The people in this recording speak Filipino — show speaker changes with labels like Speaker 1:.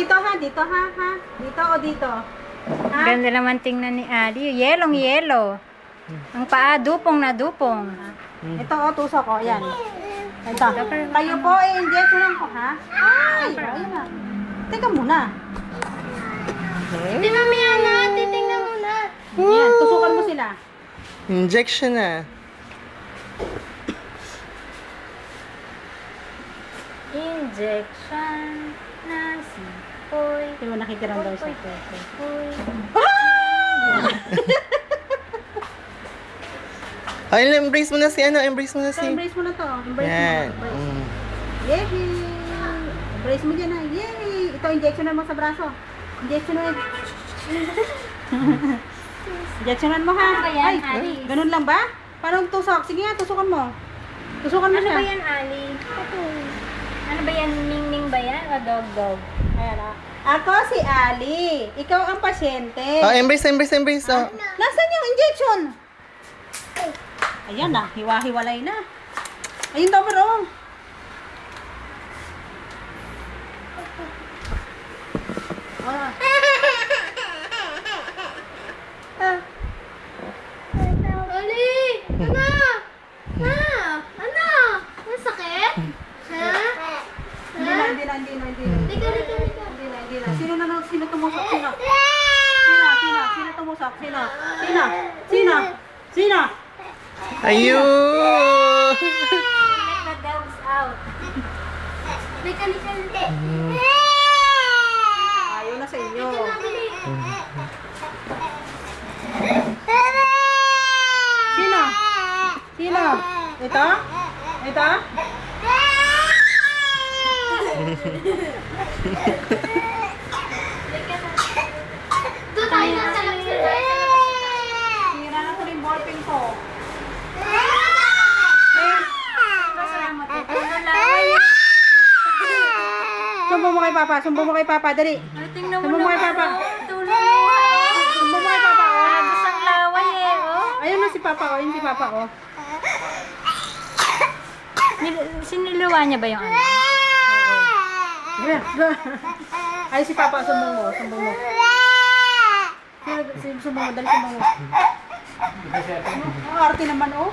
Speaker 1: dito ha, dito ha, ha. Dito o dito. Ha?
Speaker 2: Ganda naman tingnan ni Ali. Yellow. Ang paa, dupong na dupong.
Speaker 1: Ito o, tusok o, yan. Ito. Kayo po, injection ko ha. Ay, ayun na. Teka muna.
Speaker 3: Hindi mamaya na, titingnan mo na.
Speaker 1: Yan, tusukan mo sila.
Speaker 4: Injection na.
Speaker 2: Injection na sipoy.
Speaker 1: Hindi mo nakikiram daw siya.
Speaker 4: Ay, embrace mo na si ano, embrace mo na
Speaker 1: So,
Speaker 4: si...
Speaker 1: embrace mo na to. Embrace
Speaker 4: Yan.
Speaker 1: mo. Embrace.
Speaker 4: Mm.
Speaker 1: Yay! Embrace mo dyan ha. Yay! Ito, injectionan mo sa braso. Injectionan. Injectionan mo ha.
Speaker 2: Ano ba yan,
Speaker 1: Ay,
Speaker 2: Ali?
Speaker 1: ganun lang ba? Parang tusok. Sige nga, tusukan mo. Tusukan mo
Speaker 2: Ano
Speaker 1: siya.
Speaker 2: ba yan, Ali? Ano ba yan? Ning ba yan? O dog?
Speaker 1: Ayan ah. Ako si Ali. Ikaw ang pasyente.
Speaker 4: Oh, embrace. Oh.
Speaker 1: Nasaan yung injection? Ayan na, hiwa-hiwalay na. Ayun daw bro. Ah.
Speaker 3: Ali! Ano? Ano? Masakit? Ha?
Speaker 1: Hindi na.
Speaker 3: Lika.
Speaker 1: Hindi na. Sino tumusok? Sino tumusok? Sino?
Speaker 4: Ayun!
Speaker 2: Let the dogs out.
Speaker 3: Lika.
Speaker 1: Ayaw na sa inyo. Sino? Ito?
Speaker 3: Doon tayo na sa lang sila.
Speaker 1: Sira na ko yung ballpen ko.
Speaker 2: Pasalamat ito. Laway.
Speaker 1: Sumbong mo kay Papa, dali.
Speaker 2: Tingnan mo
Speaker 1: Sumbong mo kay
Speaker 2: naman.
Speaker 1: Papa.
Speaker 2: Tulong mo.
Speaker 1: Sumbong mo kay Papa, oh.
Speaker 2: Agos ang laway oh.
Speaker 1: Ayun na si Papa, oh. Yun si Papa, oh.
Speaker 2: Siniluwa niya ba yung ano?
Speaker 1: Ay, si Papa, sumbong mo. Sumbong mo, dali sumbong mo. Ang arte naman, oh.